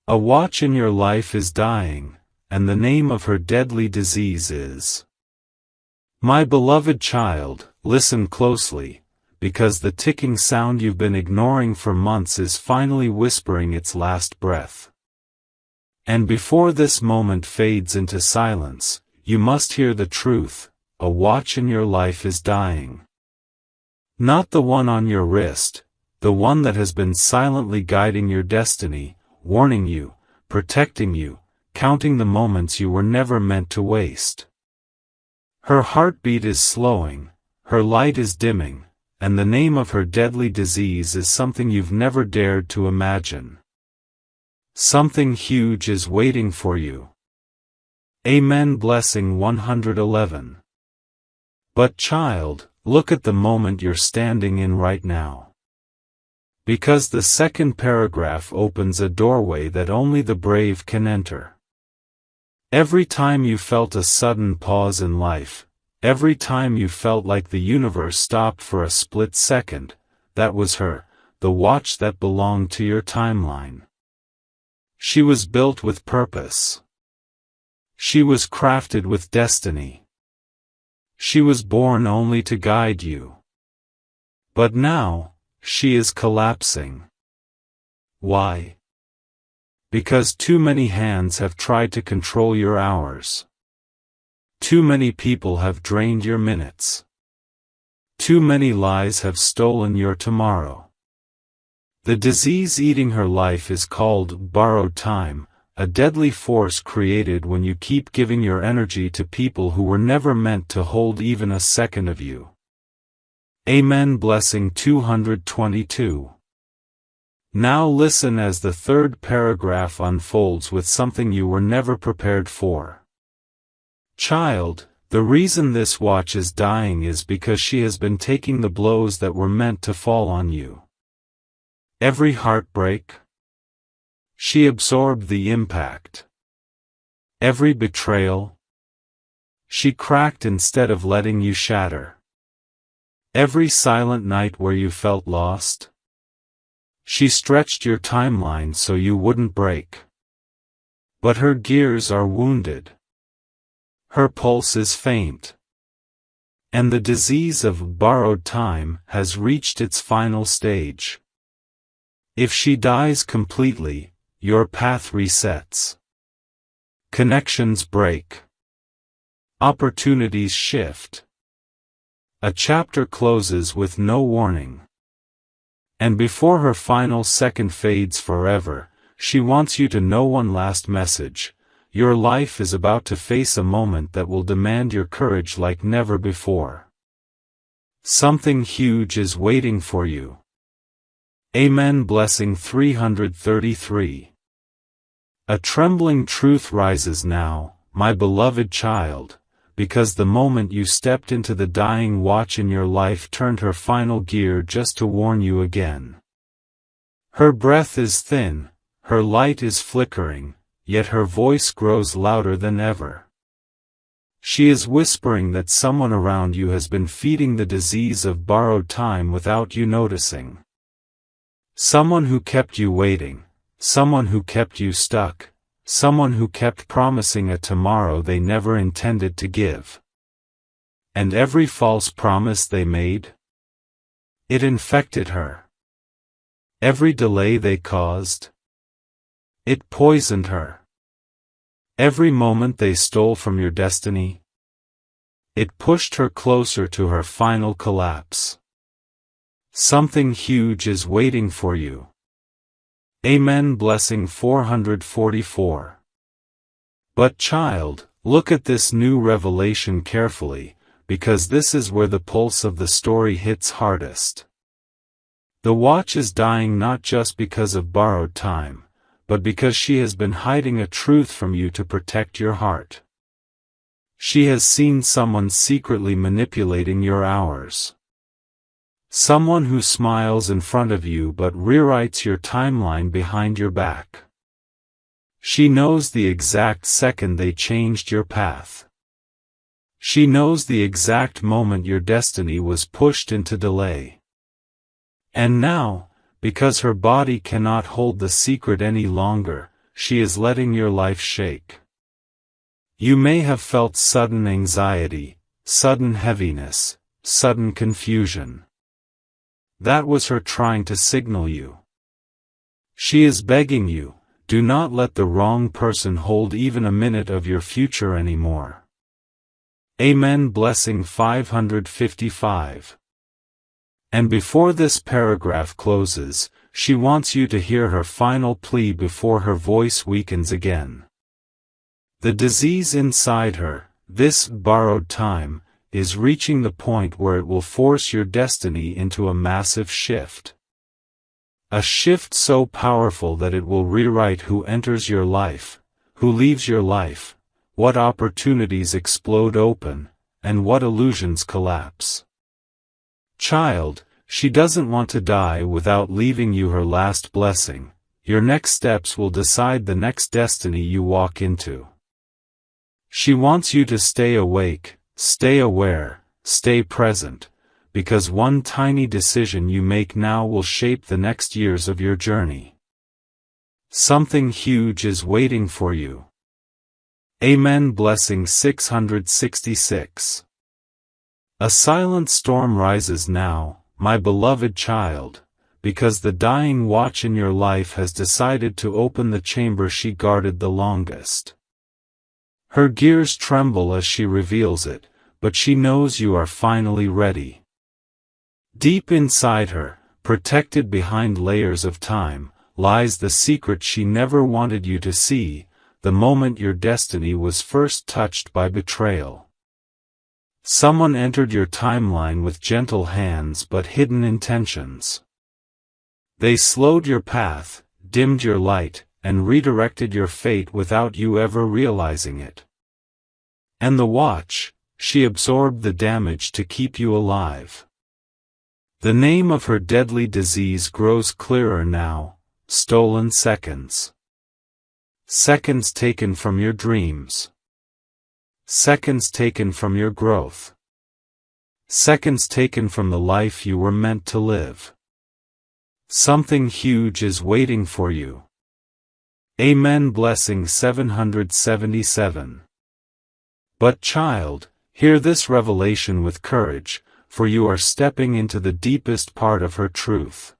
A watch in your life is dying, and the name of her deadly disease is. My beloved child, listen closely, because the ticking sound you've been ignoring for months is finally whispering its last breath. And before this moment fades into silence, you must hear the truth: a watch in your life is dying. Not the one on your wrist, the one that has been silently guiding your destiny, warning you, protecting you, counting the moments you were never meant to waste. Her heartbeat is slowing, her light is dimming, and the name of her deadly disease is something you've never dared to imagine. Something huge is waiting for you. Amen. Blessing 111. But child, look at the moment you're standing in right now. Because the second paragraph opens a doorway that only the brave can enter. Every time you felt a sudden pause in life, every time you felt like the universe stopped for a split second, that was her, the watch that belonged to your timeline. She was built with purpose. She was crafted with destiny. She was born only to guide you. But now, she is collapsing. Why? Because too many hands have tried to control your hours. Too many people have drained your minutes. Too many lies have stolen your tomorrow. The disease eating her life is called borrowed time, a deadly force created when you keep giving your energy to people who were never meant to hold even a second of you. Amen. Blessing 222. Now listen as the third paragraph unfolds with something you were never prepared for. Child, the reason this watch is dying is because she has been taking the blows that were meant to fall on you. Every heartbreak. She absorbed the impact. Every betrayal. She cracked instead of letting you shatter. Every silent night where you felt lost. She stretched your timeline so you wouldn't break. But her gears are wounded. Her pulse is faint. And the disease of borrowed time has reached its final stage. If she dies completely, your path resets. Connections break. Opportunities shift. A chapter closes with no warning. And before her final second fades forever, she wants you to know one last message: your life is about to face a moment that will demand your courage like never before. Something huge is waiting for you. Amen. Blessing 333. A trembling truth rises now, my beloved child, because the moment you stepped into the dying watch in your life turned her final gear just to warn you again. Her breath is thin, her light is flickering, yet her voice grows louder than ever. She is whispering that someone around you has been feeding the disease of borrowed time without you noticing. Someone who kept you waiting, someone who kept you stuck, someone who kept promising a tomorrow they never intended to give. And every false promise they made? It infected her. Every delay they caused? It poisoned her. Every moment they stole from your destiny? It pushed her closer to her final collapse. Something huge is waiting for you. Amen. Blessing 444. But child, look at this new revelation carefully, because this is where the pulse of the story hits hardest. The watch is dying not just because of borrowed time, but because she has been hiding a truth from you to protect your heart. She has seen someone secretly manipulating your hours. Someone who smiles in front of you but rewrites your timeline behind your back. She knows the exact second they changed your path. She knows the exact moment your destiny was pushed into delay. And now, because her body cannot hold the secret any longer, she is letting your life shake. You may have felt sudden anxiety, sudden heaviness, sudden confusion. That was her trying to signal you. She is begging you, do not let the wrong person hold even a minute of your future anymore. Amen. Blessing 555. And before this paragraph closes, she wants you to hear her final plea before her voice weakens again. The disease inside her, this borrowed time, is reaching the point where it will force your destiny into a massive shift. A shift so powerful that it will rewrite who enters your life, who leaves your life, what opportunities explode open, and what illusions collapse. Child, she doesn't want to die without leaving you her last blessing. Your next steps will decide the next destiny you walk into. She wants you to stay awake, stay aware, stay present, because one tiny decision you make now will shape the next years of your journey. Something huge is waiting for you. Amen. Blessing 666. A silent storm rises now, my beloved child, because the dying watch in your life has decided to open the chamber she guarded the longest. Her gears tremble as she reveals it, but she knows you are finally ready. Deep inside her, protected behind layers of time, lies the secret she never wanted you to see, the moment your destiny was first touched by betrayal. Someone entered your timeline with gentle hands but hidden intentions. They slowed your path, dimmed your light, and redirected your fate without you ever realizing it. And the watch, she absorbed the damage to keep you alive. The name of her deadly disease grows clearer now: stolen seconds. Seconds taken from your dreams. Seconds taken from your growth. Seconds taken from the life you were meant to live. Something huge is waiting for you. Amen. Blessing 777. But child, hear this revelation with courage, for you are stepping into the deepest part of her truth.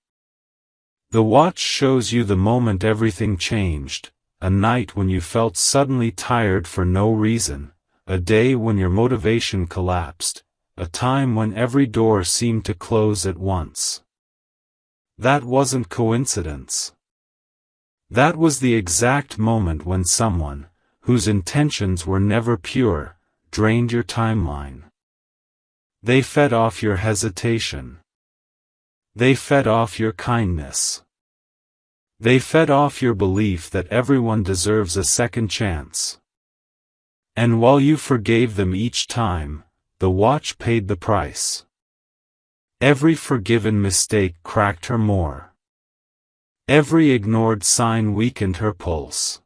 The watch shows you the moment everything changed, a night when you felt suddenly tired for no reason, a day when your motivation collapsed, a time when every door seemed to close at once. That wasn't coincidence. That was the exact moment when someone, whose intentions were never pure, drained your timeline. They fed off your hesitation. They fed off your kindness. They fed off your belief that everyone deserves a second chance. And while you forgave them each time, the watch paid the price. Every forgiven mistake cracked her more. Every ignored sign weakened her pulse.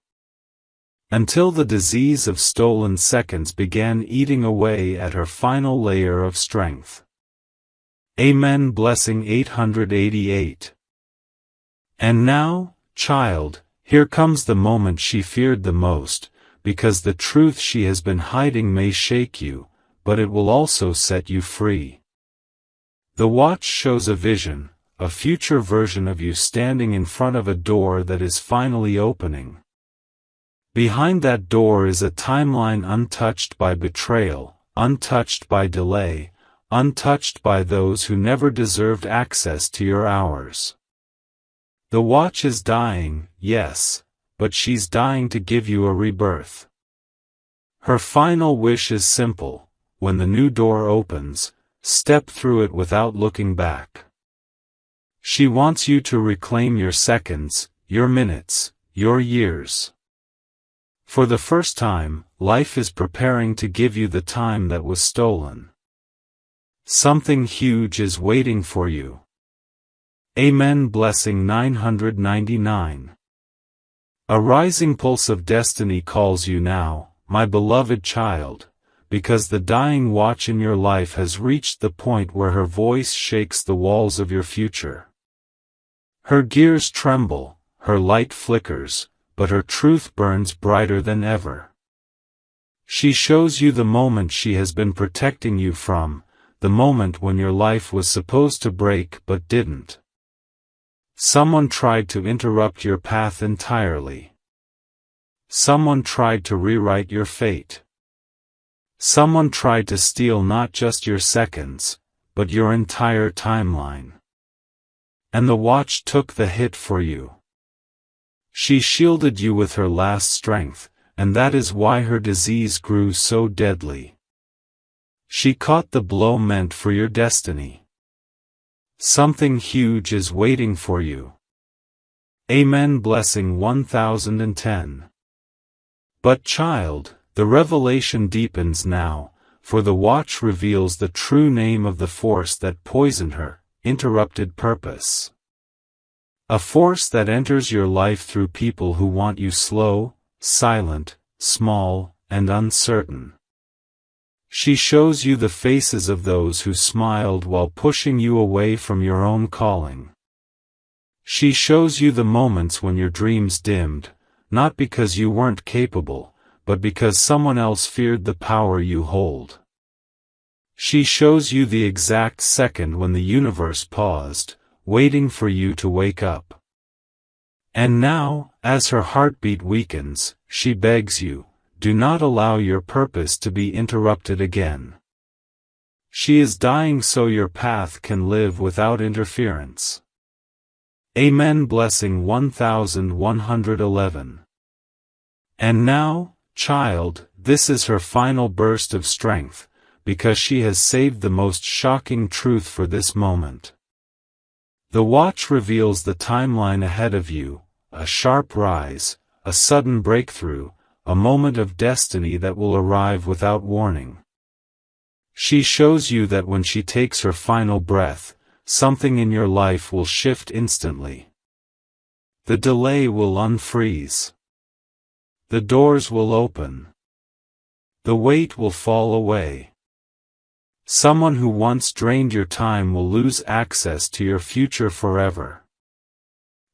Until the disease of stolen seconds began eating away at her final layer of strength. Amen. Blessing 888. And now, child, here comes the moment she feared the most, because the truth she has been hiding may shake you, but it will also set you free. The watch shows a vision, a future version of you standing in front of a door that is finally opening. Behind that door is a timeline untouched by betrayal, untouched by delay, untouched by those who never deserved access to your hours. The watch is dying, yes, but she's dying to give you a rebirth. Her final wish is simple: when the new door opens, step through it without looking back. She wants you to reclaim your seconds, your minutes, your years. For the first time, life is preparing to give you the time that was stolen. Something huge is waiting for you. Amen. Blessing 999. A rising pulse of destiny calls you now, my beloved child, because the dying watch in your life has reached the point where her voice shakes the walls of your future. Her gears tremble, her light flickers, but her truth burns brighter than ever. She shows you the moment she has been protecting you from, the moment when your life was supposed to break but didn't. Someone tried to interrupt your path entirely. Someone tried to rewrite your fate. Someone tried to steal not just your seconds, but your entire timeline. And the watch took the hit for you. She shielded you with her last strength, and that is why her disease grew so deadly. She caught the blow meant for your destiny. Something huge is waiting for you. Amen. Blessing 1010. But child, the revelation deepens now, for the watch reveals the true name of the force that poisoned her, interrupted purpose. A force that enters your life through people who want you slow, silent, small, and uncertain. She shows you the faces of those who smiled while pushing you away from your own calling. She shows you the moments when your dreams dimmed, not because you weren't capable, but because someone else feared the power you hold. She shows you the exact second when the universe paused, waiting for you to wake up. And now, as her heartbeat weakens, she begs you, do not allow your purpose to be interrupted again. She is dying so your path can live without interference. Amen. Blessing 1111. And now, child, this is her final burst of strength, because she has saved the most shocking truth for this moment. The watch reveals the timeline ahead of you, a sharp rise, a sudden breakthrough, a moment of destiny that will arrive without warning. She shows you that when she takes her final breath, something in your life will shift instantly. The delay will unfreeze. The doors will open. The weight will fall away. Someone who once drained your time will lose access to your future forever.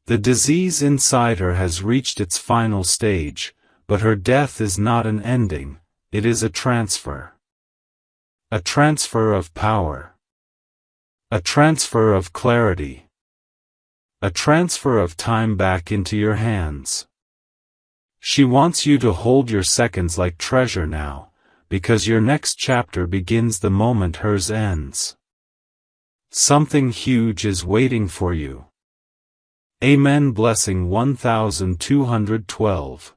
The disease inside her has reached its final stage, but her death is not an ending, it is a transfer. A transfer of power. A transfer of clarity. A transfer of time back into your hands. She wants you to hold your seconds like treasure now, because your next chapter begins the moment hers ends. Something huge is waiting for you. Amen. Blessing 1212.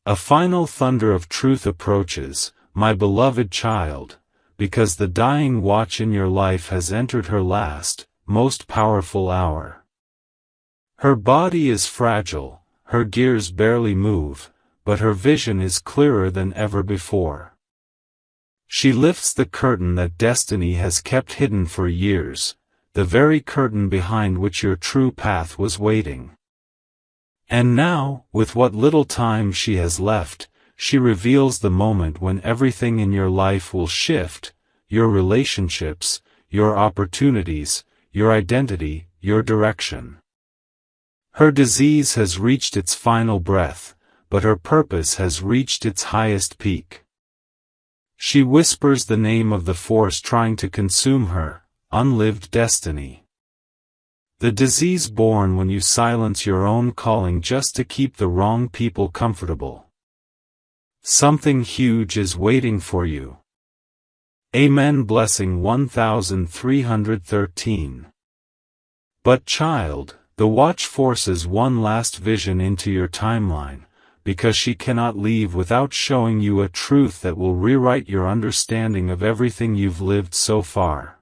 A final thunder of truth approaches, my beloved child, because the dying watch in your life has entered her last, most powerful hour. Her body is fragile, her gears barely move, but her vision is clearer than ever before. She lifts the curtain that destiny has kept hidden for years, the very curtain behind which your true path was waiting. And now, with what little time she has left, she reveals the moment when everything in your life will shift, your relationships, your opportunities, your identity, your direction. Her disease has reached its final breath, but her purpose has reached its highest peak. She whispers the name of the force trying to consume her, unlived destiny. The disease born when you silence your own calling just to keep the wrong people comfortable. Something huge is waiting for you. Amen. Blessing 1313. But child, the watch forces one last vision into your timeline, because she cannot leave without showing you a truth that will rewrite your understanding of everything you've lived so far.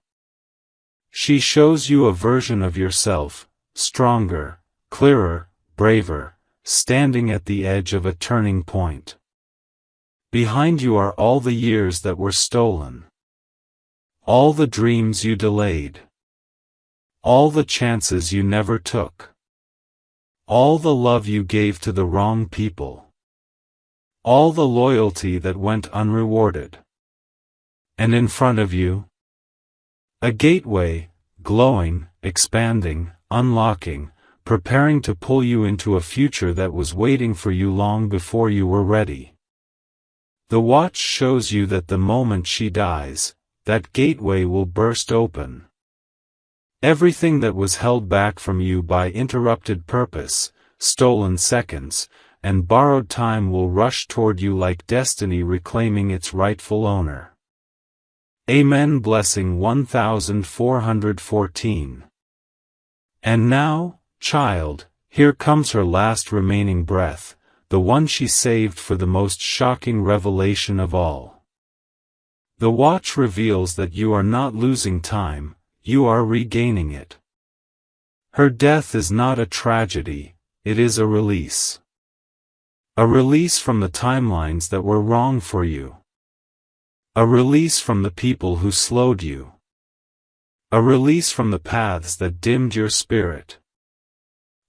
She shows you a version of yourself, stronger, clearer, braver, standing at the edge of a turning point. Behind you are all the years that were stolen. All the dreams you delayed. All the chances you never took. All the love you gave to the wrong people. All the loyalty that went unrewarded. And in front of you, a gateway, glowing, expanding, unlocking, preparing to pull you into a future that was waiting for you long before you were ready. The watch shows you that the moment she dies, that gateway will burst open. Everything that was held back from you by interrupted purpose, stolen seconds, and borrowed time will rush toward you like destiny reclaiming its rightful owner. Amen. Blessing 1414. And now, child, here comes her last remaining breath, the one she saved for the most shocking revelation of all. The watch reveals that you are not losing time, you are regaining it. Her death is not a tragedy, it is a release. A release from the timelines that were wrong for you. A release from the people who slowed you. A release from the paths that dimmed your spirit.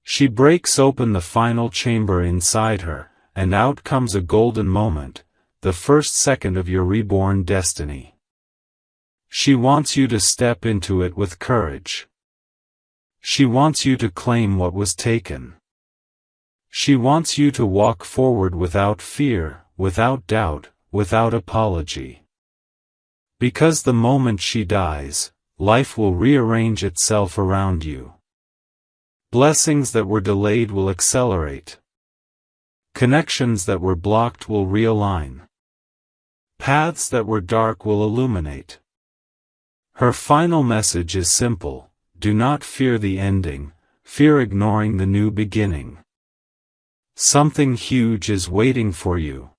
She breaks open the final chamber inside her, and out comes a golden moment, the first second of your reborn destiny. She wants you to step into it with courage. She wants you to claim what was taken. She wants you to walk forward without fear, without doubt, without apology. Because the moment she dies, life will rearrange itself around you. Blessings that were delayed will accelerate. Connections that were blocked will realign. Paths that were dark will illuminate. Her final message is simple: do not fear the ending, fear ignoring the new beginning. Something huge is waiting for you.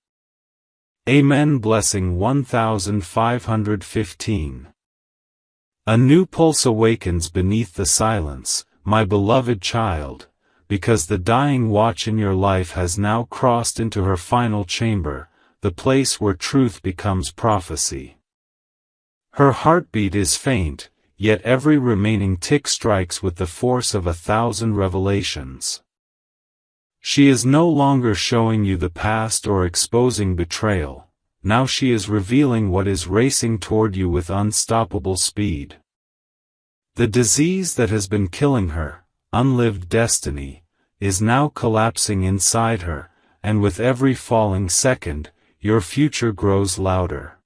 Amen. Blessing 1515. A new pulse awakens beneath the silence, my beloved child, because the dying watch in your life has now crossed into her final chamber, the place where truth becomes prophecy. Her heartbeat is faint, yet every remaining tick strikes with the force of 1,000 revelations. She is no longer showing you the past or exposing betrayal, now she is revealing what is racing toward you with unstoppable speed. The disease that has been killing her, unlived destiny, is now collapsing inside her, and with every falling second, your future grows louder.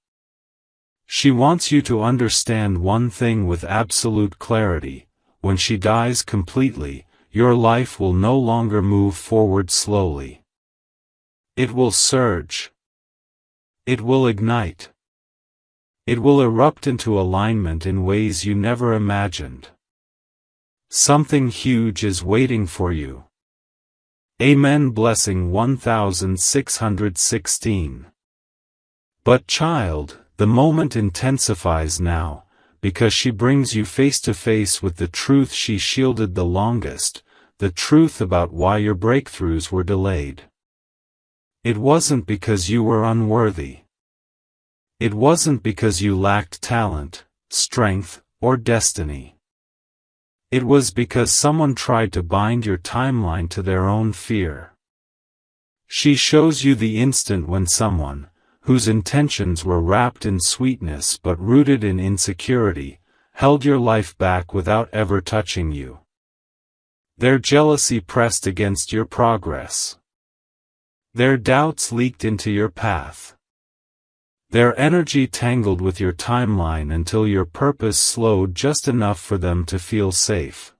She wants you to understand one thing with absolute clarity: when she dies completely, your life will no longer move forward slowly. It will surge. It will ignite. It will erupt into alignment in ways you never imagined. Something huge is waiting for you. Amen. Blessing 1616. But child, the moment intensifies now, because she brings you face to face with the truth she shielded the longest, the truth about why your breakthroughs were delayed. It wasn't because you were unworthy. It wasn't because you lacked talent, strength, or destiny. It was because someone tried to bind your timeline to their own fear. She shows you the instant when someone, whose intentions were wrapped in sweetness but rooted in insecurity, held your life back without ever touching you. Their jealousy pressed against your progress. Their doubts leaked into your path. Their energy tangled with your timeline until your purpose slowed just enough for them to feel safe.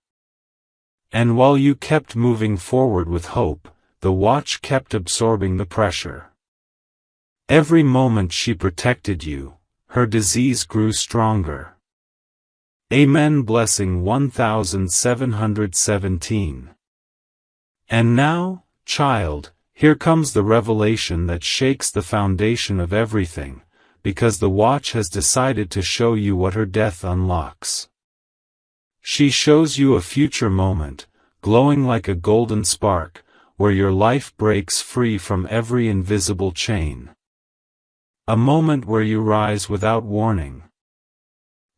And while you kept moving forward with hope, the watch kept absorbing the pressure. Every moment she protected you, her disease grew stronger. Amen. Blessing 1717. And now, child, here comes the revelation that shakes the foundation of everything, because the watch has decided to show you what her death unlocks. She shows you a future moment, glowing like a golden spark, where your life breaks free from every invisible chain. A moment where you rise without warning.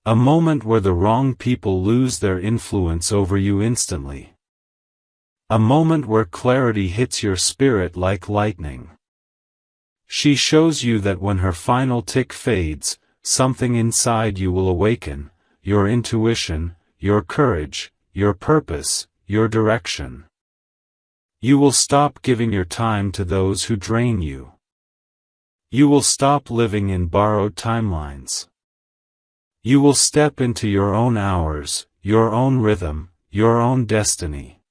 A moment where the wrong people lose their influence over you instantly. A moment where clarity hits your spirit like lightning. She shows you that when her final tick fades, something inside you will awaken, your intuition, your courage, your purpose, your direction. You will stop giving your time to those who drain you. You will stop living in borrowed timelines. You will step into your own hours, your own rhythm, your own destiny.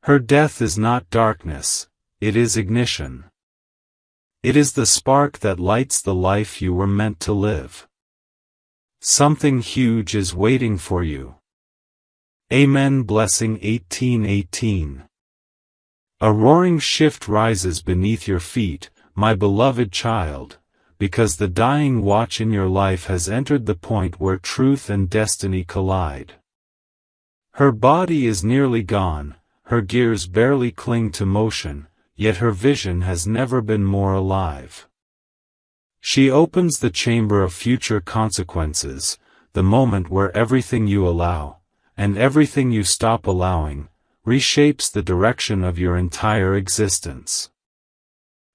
Her death is not darkness, it is ignition. It is the spark that lights the life you were meant to live. Something huge is waiting for you. Amen. Blessing 1818. A roaring shift rises beneath your feet, my beloved child, because the dying watch in your life has entered the point where truth and destiny collide. Her body is nearly gone, her gears barely cling to motion, yet her vision has never been more alive. She opens the chamber of future consequences, the moment where everything you allow, and everything you stop allowing, reshapes the direction of your entire existence.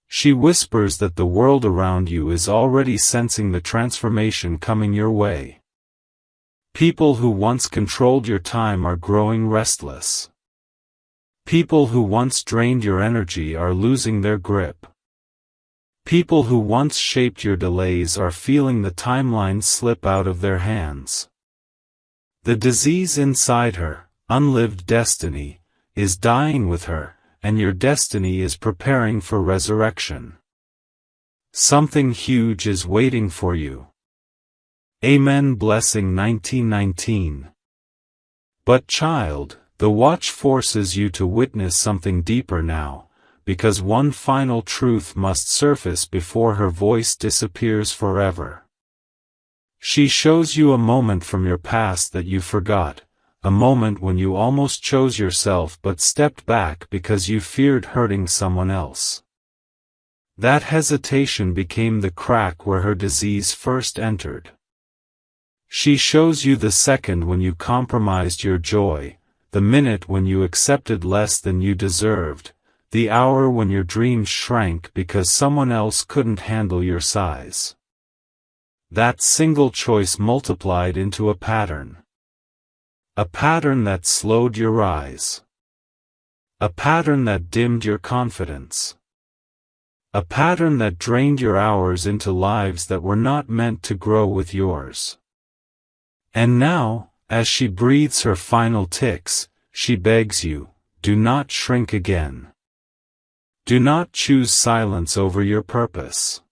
She whispers that the world around you is already sensing the transformation coming your way. People who once controlled your time are growing restless. People who once drained your energy are losing their grip. People who once shaped your delays are feeling the timeline slip out of their hands. The disease inside her, unlived destiny, is dying with her, and your destiny is preparing for resurrection. Something huge is waiting for you. Amen. Blessing 1919. But child, the watch forces you to witness something deeper now, because one final truth must surface before her voice disappears forever. She shows you a moment from your past that you forgot, a moment when you almost chose yourself but stepped back because you feared hurting someone else. That hesitation became the crack where her disease first entered. She shows you the second when you compromised your joy, the minute when you accepted less than you deserved, the hour when your dreams shrank because someone else couldn't handle your size. That single choice multiplied into a pattern. A pattern that slowed your rise. A pattern that dimmed your confidence. A pattern that drained your hours into lives that were not meant to grow with yours. And now, as she breathes her final ticks, she begs you, do not shrink again. Do not choose silence over your purpose.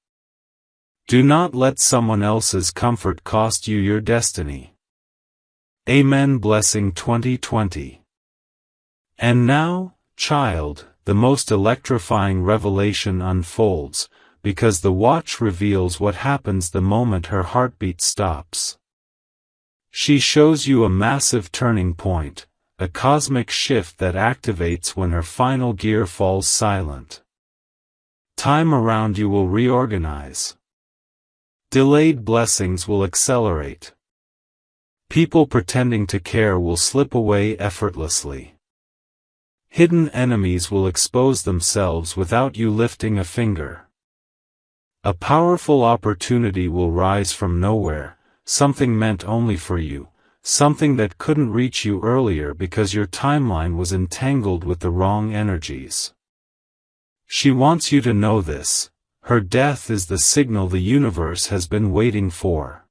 Do not let someone else's comfort cost you your destiny. Amen. Blessing 2020. And now, child, the most electrifying revelation unfolds, because the watch reveals what happens the moment her heartbeat stops. She shows you a massive turning point, a cosmic shift that activates when her final gear falls silent. Time around you will reorganize. Delayed blessings will accelerate. People pretending to care will slip away effortlessly. Hidden enemies will expose themselves without you lifting a finger. A powerful opportunity will rise from nowhere, something meant only for you, something that couldn't reach you earlier because your timeline was entangled with the wrong energies. She wants you to know this. Her death is the signal the universe has been waiting for.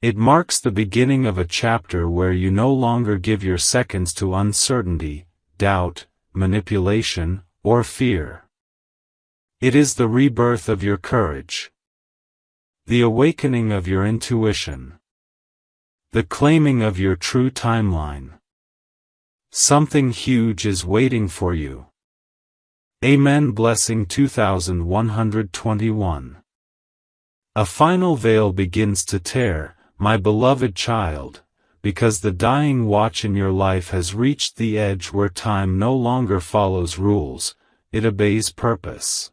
It marks the beginning of a chapter where you no longer give your seconds to uncertainty, doubt, manipulation, or fear. It is the rebirth of your courage. The awakening of your intuition. The claiming of your true timeline. Something huge is waiting for you. Amen. Blessing 2121. A final veil begins to tear, my beloved child, because the dying watch in your life has reached the edge where time no longer follows rules, it obeys purpose.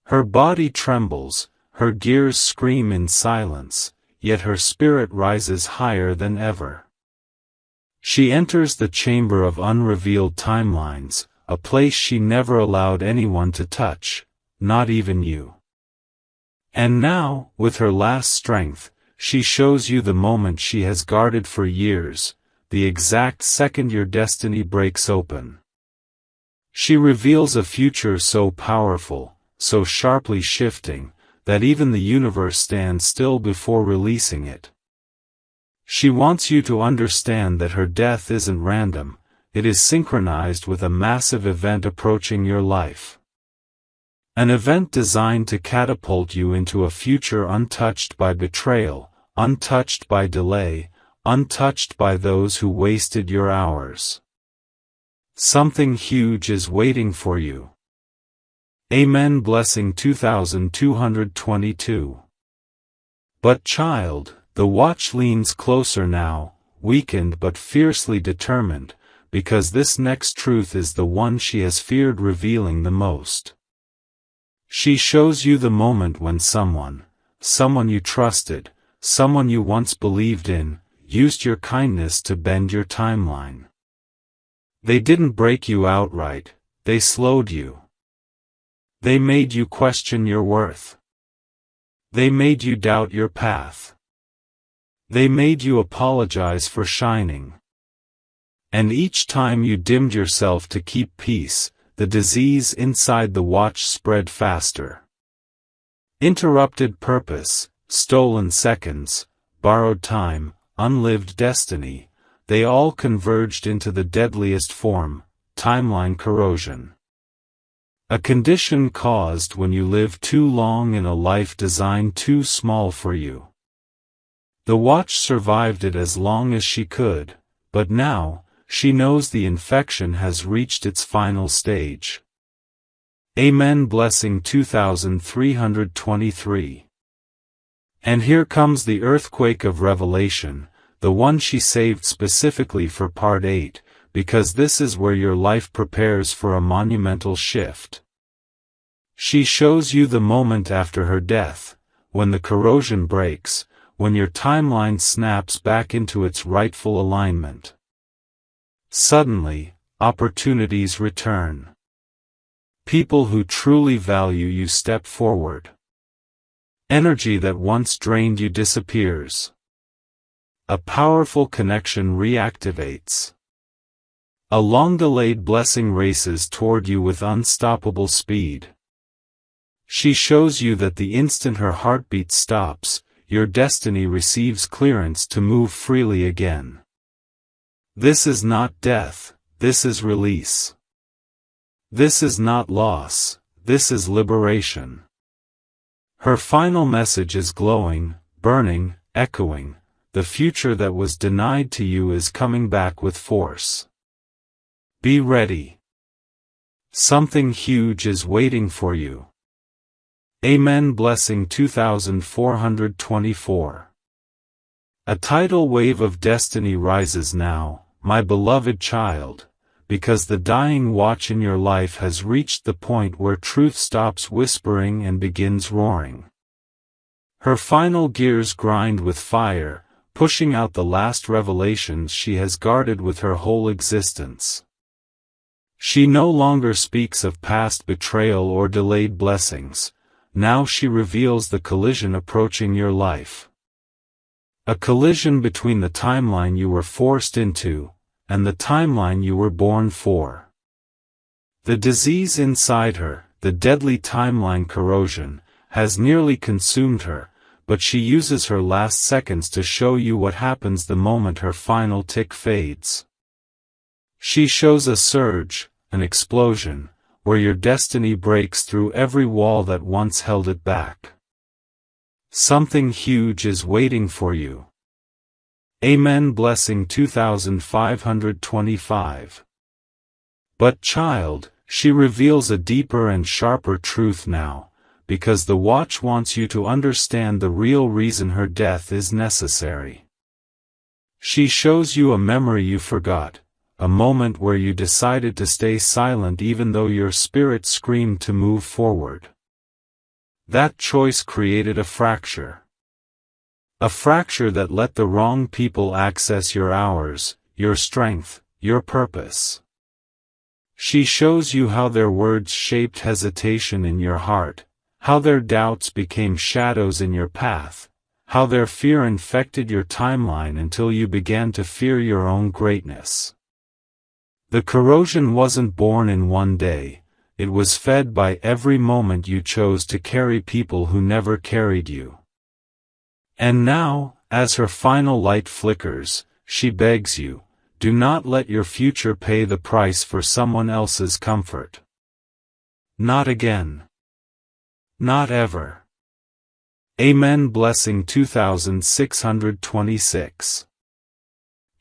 Her body trembles, her gears scream in silence, yet her spirit rises higher than ever. She enters the chamber of unrevealed timelines, a place she never allowed anyone to touch, not even you. And now, with her last strength, she shows you the moment she has guarded for years, the exact second your destiny breaks open. She reveals a future so powerful, so sharply shifting, that even the universe stands still before releasing it. She wants you to understand that her death isn't random, it is synchronized with a massive event approaching your life. An event designed to catapult you into a future untouched by betrayal, untouched by delay, untouched by those who wasted your hours. Something huge is waiting for you. Amen. Blessing 2222. But child, the watch leans closer now, weakened but fiercely determined, because this next truth is the one she has feared revealing the most. She shows you the moment when someone you trusted, someone you once believed in, used your kindness to bend your timeline. They didn't break you outright, they slowed you. They made you question your worth. They made you doubt your path. They made you apologize for shining. And each time you dimmed yourself to keep peace, the disease inside the watch spread faster. Interrupted purpose, stolen seconds, borrowed time, unlived destiny, they all converged into the deadliest form, timeline corrosion. A condition caused when you live too long in a life designed too small for you. The watch survived it as long as she could, but now, she knows the infection has reached its final stage. Amen. Blessing 2323. And here comes the earthquake of revelation, the one she saved specifically for Part 8, because this is where your life prepares for a monumental shift. She shows you the moment after her death, when the corrosion breaks, when your timeline snaps back into its rightful alignment. Suddenly, opportunities return. People who truly value you step forward. Energy that once drained you disappears. A powerful connection reactivates. A long-delayed blessing races toward you with unstoppable speed. She shows you that the instant her heartbeat stops, your destiny receives clearance to move freely again. This is not death, this is release. This is not loss, this is liberation. Her final message is glowing, burning, echoing. The future that was denied to you is coming back with force. Be ready. Something huge is waiting for you. Amen. Blessing 2424. A tidal wave of destiny rises now, my beloved child, because the dying watch in your life has reached the point where truth stops whispering and begins roaring. Her final gears grind with fire, pushing out the last revelations she has guarded with her whole existence. She no longer speaks of past betrayal or delayed blessings, now she reveals the collision approaching your life. A collision between the timeline you were forced into, and the timeline you were born for. The disease inside her, the deadly timeline corrosion, has nearly consumed her, but she uses her last seconds to show you what happens the moment her final tick fades. She shows a surge, an explosion, where your destiny breaks through every wall that once held it back. Something huge is waiting for you. Amen. Blessing 2525. But child, she reveals a deeper and sharper truth now, because the watch wants you to understand the real reason her death is necessary. She shows you a memory you forgot, a moment where you decided to stay silent even though your spirit screamed to move forward. That choice created a fracture. A fracture that let the wrong people access your hours, your strength, your purpose. She shows you how their words shaped hesitation in your heart, how their doubts became shadows in your path, how their fear infected your timeline until you began to fear your own greatness. The corrosion wasn't born in one day, it was fed by every moment you chose to carry people who never carried you. And now, as her final light flickers, she begs you, do not let your future pay the price for someone else's comfort. Not again. Not ever. Amen. Blessing 2626.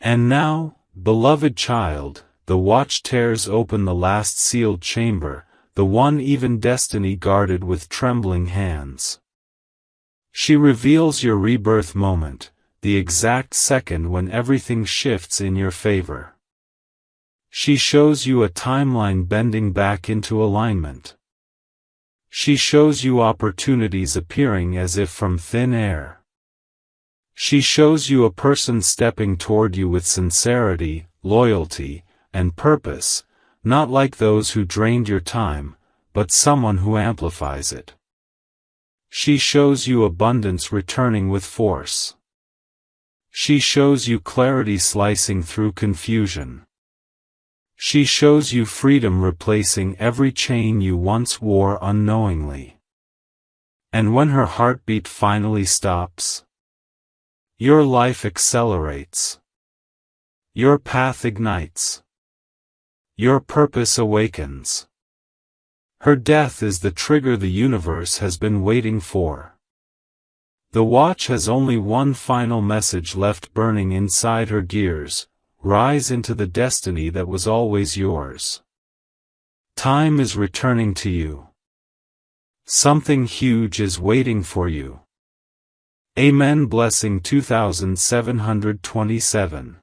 And now, beloved child, the watch tears open the last sealed chamber, the one even destiny guarded with trembling hands. She reveals your rebirth moment, the exact second when everything shifts in your favor. She shows you a timeline bending back into alignment. She shows you opportunities appearing as if from thin air. She shows you a person stepping toward you with sincerity, loyalty, and purpose, not like those who drained your time, but someone who amplifies it. She shows you abundance returning with force. She shows you clarity slicing through confusion. She shows you freedom replacing every chain you once wore unknowingly. And when her heartbeat finally stops, your life accelerates. Your path ignites. Your purpose awakens. Her death is the trigger the universe has been waiting for. The watch has only one final message left burning inside her gears: rise into the destiny that was always yours. Time is returning to you. Something huge is waiting for you. Amen. Blessing 2727.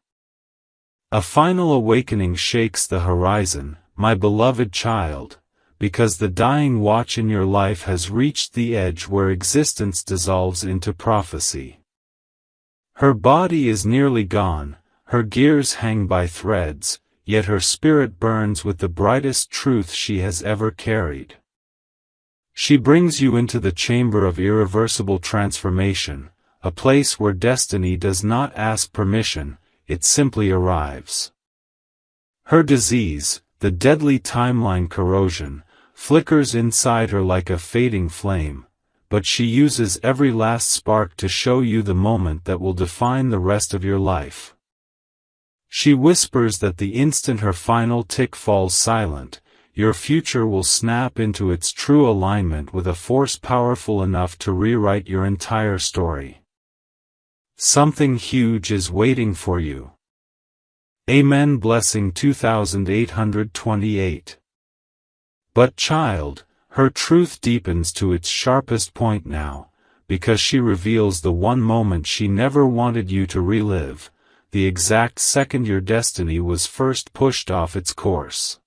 A final awakening shakes the horizon, my beloved child, because the dying watch in your life has reached the edge where existence dissolves into prophecy. Her body is nearly gone, her gears hang by threads, yet her spirit burns with the brightest truth she has ever carried. She brings you into the chamber of irreversible transformation, a place where destiny does not ask permission, it simply arrives. Her disease, the deadly timeline corrosion, flickers inside her like a fading flame, but she uses every last spark to show you the moment that will define the rest of your life. She whispers that the instant her final tick falls silent, your future will snap into its true alignment with a force powerful enough to rewrite your entire story. Something huge is waiting for you. Amen. Blessing 2828. But child, her truth deepens to its sharpest point now, because she reveals the one moment she never wanted you to relive, the exact second your destiny was first pushed off its course.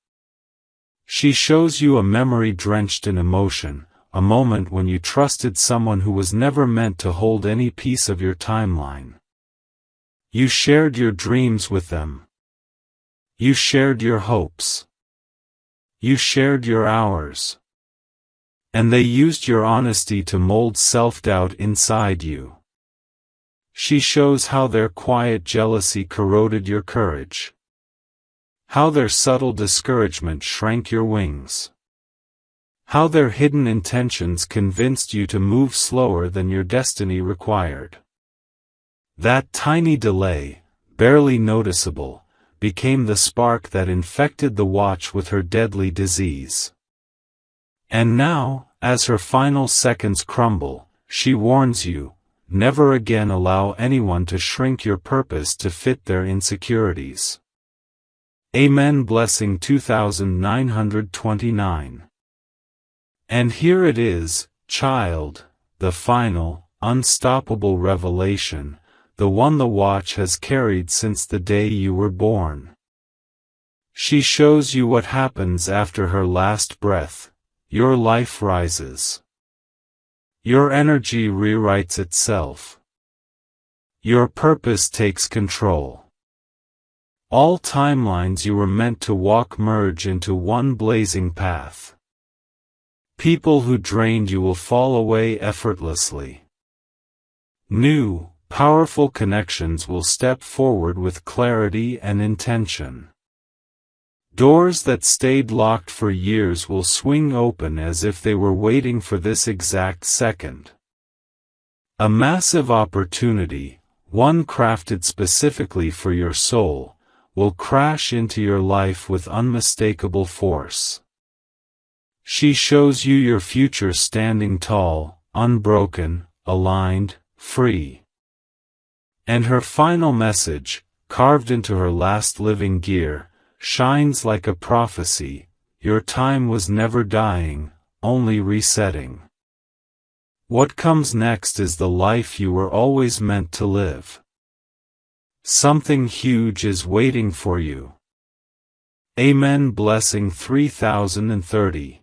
She shows you a memory drenched in emotion, a moment when you trusted someone who was never meant to hold any piece of your timeline. You shared your dreams with them. You shared your hopes. You shared your hours. And they used your honesty to mold self-doubt inside you. She shows how their quiet jealousy corroded your courage. How their subtle discouragement shrank your wings. How their hidden intentions convinced you to move slower than your destiny required. That tiny delay, barely noticeable, became the spark that infected the watch with her deadly disease. And now, as her final seconds crumble, she warns you, never again allow anyone to shrink your purpose to fit their insecurities. Amen. Blessing 2929. And here it is, child, the final, unstoppable revelation, the one the watch has carried since the day you were born. She shows you what happens after her last breath. Your life rises. Your energy rewrites itself. Your purpose takes control. All timelines you were meant to walk merge into one blazing path. People who drained you will fall away effortlessly. New, powerful connections will step forward with clarity and intention. Doors that stayed locked for years will swing open as if they were waiting for this exact second. A massive opportunity, one crafted specifically for your soul, will crash into your life with unmistakable force. She shows you your future standing tall, unbroken, aligned, free. And her final message, carved into her last living gear, shines like a prophecy: your time was never dying, only resetting. What comes next is the life you were always meant to live. Something huge is waiting for you. Amen. Blessing 3030.